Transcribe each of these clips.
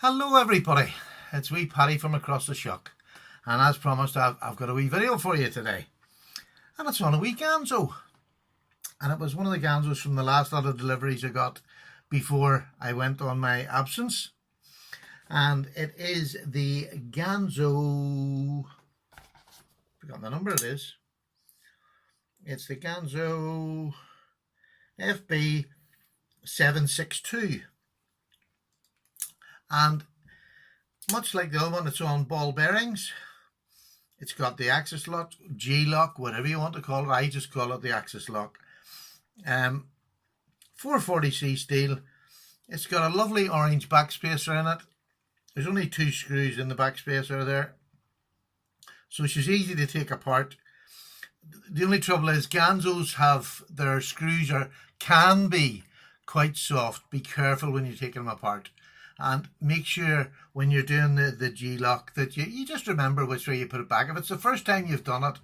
Hello everybody, it's wee Paddy from across the shock, and as promised I've got a wee video for you today, and it's on a wee GANZO, and it was one of the GANZOs from the last lot of deliveries I got before I went on my absence, and it is the GANZO, forgotten the number it is, it's the GANZO FB762. And much like the other one, it's on ball bearings. It's got the axis lock, G-lock, whatever you want to call it. I just call it the axis lock. 440C steel. It's got a lovely orange backspacer in it. There's only 2 screws in the backspacer there, so she's easy to take apart. The only trouble is GANZOs have their screws can be quite soft. Be careful when you're taking them apart. And make sure when you're doing the G-lock that you just remember which way you put it back. If it's the first time you've done it,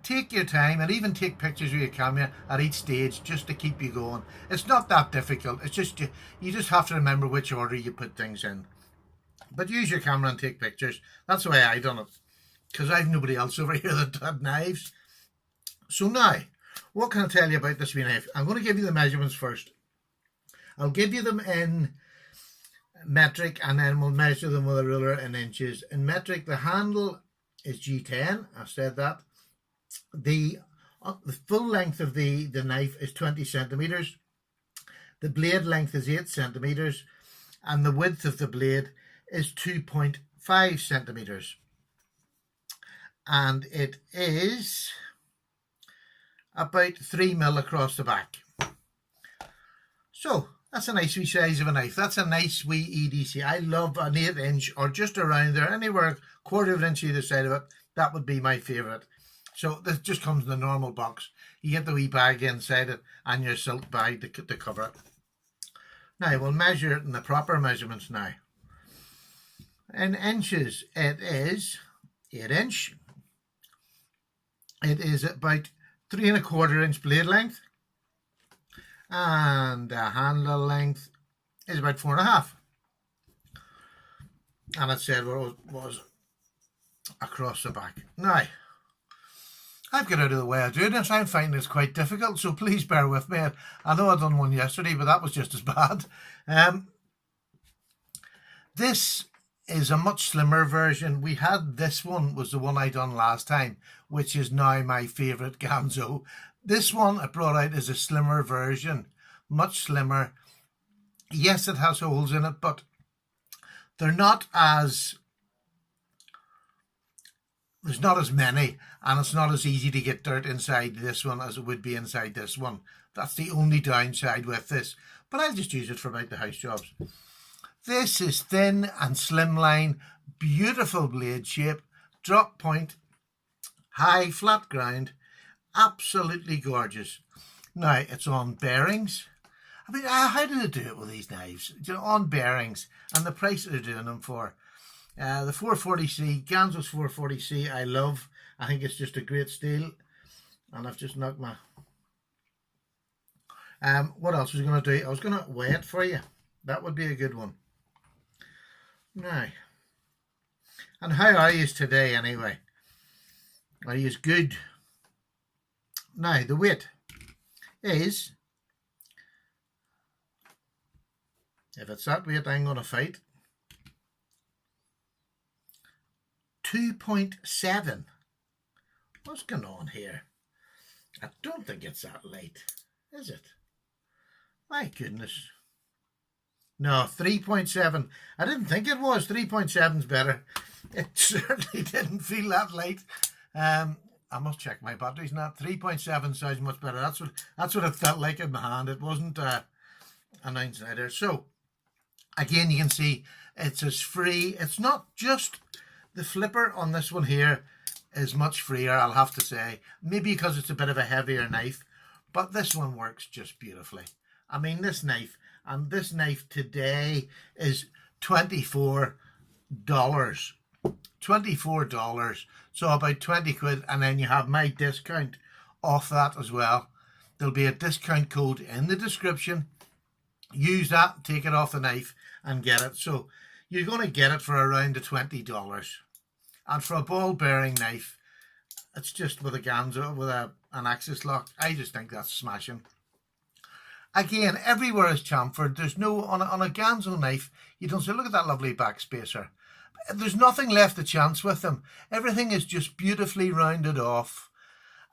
take your time and even take pictures with your camera at each stage just to keep you going. It's not that difficult. It's just you just have to remember which order you put things in. But use your camera and take pictures. That's the way I done it, because I've nobody else over here that had knives. So now, what can I tell you about this wee knife? I'm going to give you the measurements first. I'll give you them in metric, and then we'll measure them with a ruler in inches. In metric, the handle is G10. I've said that. The full length of the knife is 20 centimeters. The blade length is 8 centimeters, and the width of the blade is 2.5 centimeters. And it is about 3 mil across the back. So that's a nice wee size of a knife. That's a nice wee EDC. I love an 8-inch or just around there, anywhere quarter of an inch either side of it. That would be my favourite. So this just comes in the normal box. You get the wee bag inside it and your silk bag to cover it. Now we'll measure it in the proper measurements now. In inches, it is 8-inch. It is about 3 1/4 inch blade length. And the handle length is about 4 1/2. And it said where it was across the back. Now, I've got out of the way of doing this. I'm finding this quite difficult, so please bear with me. I know I done one yesterday, but that was just as bad. This is a much slimmer version. We had this one, was the one I done last time, which is now my favourite GANZO. This one I brought out as a slimmer version, much slimmer. Yes, it has holes in it, but they're not as, there's not as many, and it's not as easy to get dirt inside this one as it would be inside this one. That's the only downside with this, but I'll just use it for about the house jobs. This is thin and slimline, beautiful blade shape, drop point, high flat ground. Absolutely gorgeous. Now it's on bearings. I mean, how do they do it with these knives? You know, on bearings, and the price they're doing them for. The 440C, GANZO's 440C, I love. I think it's just a great steel. And I've just knocked my. What else was I going to do? I was going to weigh it for you. That would be a good one. Now, and how are you today anyway? Are you good? Now, the weight is, if it's that weight, I'm going to fight, 2.7. What's going on here? I don't think it's that light, is it? My goodness. No, 3.7. I didn't think it was. 3.7's better. It certainly didn't feel that light. I must check my batteries now. 3.7 sounds much better. That's what it felt like in my hand. It wasn't an ounce lighter. So again, you can see it's as free. It's not just the flipper on this one here is much freer, I'll have to say. Maybe because it's a bit of a heavier knife, but this one works just beautifully. I mean, this knife, and this knife today is $24. $24, so about 20 quid, and then you have my discount off that as well. There'll be a discount code in the description. Use that, take it off the knife and get it. So you're going to get it for around the $20. And for a ball bearing knife, it's just with a GANZO, with an axis lock. I just think that's smashing. Again, everywhere is chamfered. There's no, on a GANZO knife, you don't say, look at that lovely backspacer. There's nothing left to chance with them. Everything is just beautifully rounded off.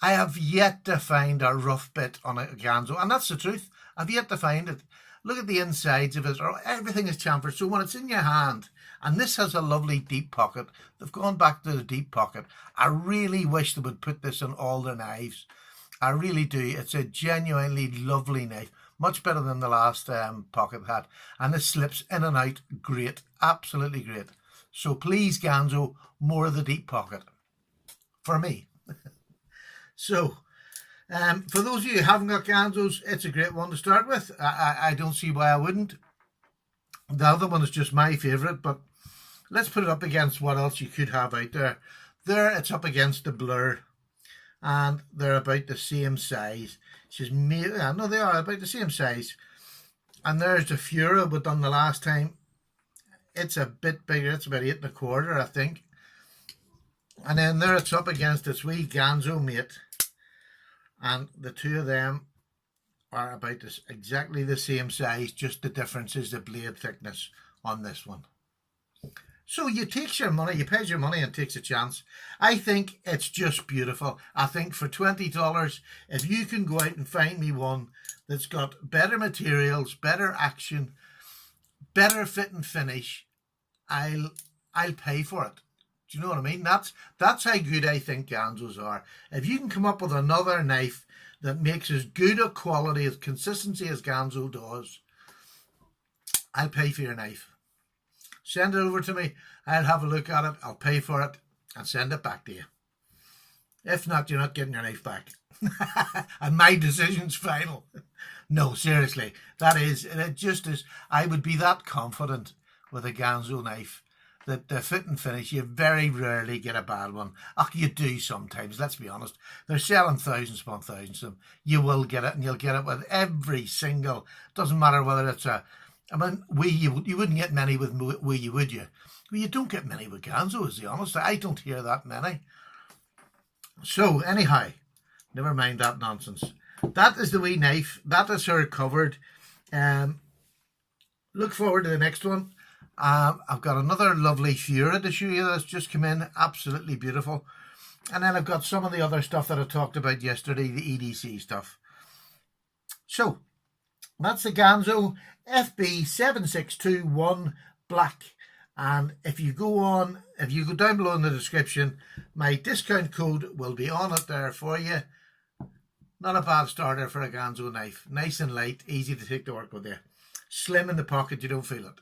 I have yet to find a rough bit on a GANZO, and that's the truth. I've yet to find it. Look at the insides of it. Everything is chamfered. So when it's in your hand, and this has a lovely deep pocket, they've gone back to the deep pocket. I really wish they would put this on all their knives. I really do. It's a genuinely lovely knife. Much better than the last pocket had. And it slips in and out great. Absolutely great. So please, GANZO, more of the deep pocket. For me. So, for those of you who haven't got GANZOs, it's a great one to start with. I don't see why I wouldn't. The other one is just my favourite, but let's put it up against what else you could have out there. There, it's up against the Blur, and they're about the same size. No, they are about the same size. And there's the Fura we done the last time. It's a bit bigger. It's about 8 1/4, I think. And then there it's up against its wee GANZO mate. And the two of them are about exactly the same size, just the difference is the blade thickness on this one. So you takes your money, you pays your money and takes a chance. I think it's just beautiful. I think for $20, if you can go out and find me one that's got better materials, better action, better fit and finish, I'll pay for it. Do you know what I mean? That's how good I think GANZOs are. If you can come up with another knife that makes as good a quality, as consistency as GANZO does, I'll pay for your knife. Send it over to me. I'll have a look at it. I'll pay for it and send it back to you. If not, you're not getting your knife back. And my decision's final. No, seriously. It just is. I would be that confident with a GANZO knife that the fit and finish, you very rarely get a bad one. You do sometimes, let's be honest. They're selling thousands upon thousands of them. You will get it, and you'll get it with every single, doesn't matter whether it's you wouldn't get many with Wii, would you? Well, you don't get many with GANZO, is the honest. I don't hear that many. So, anyhow, never mind that nonsense. That is the wee knife. That is her covered. Look forward to the next one. I've got another lovely Fura to show you that's just come in. Absolutely beautiful. And then I've got some of the other stuff that I talked about yesterday, the EDC stuff. So, that's the GANZO FB7621-Black. And if you go down below in the description, my discount code will be on it there for you. Not a bad starter for a GANZO knife. Nice and light, easy to take to work with you. Slim in the pocket, you don't feel it.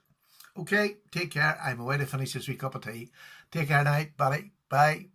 Okay, take care. I'm away to finish this wee cup of tea. Take care now, buddy. Bye.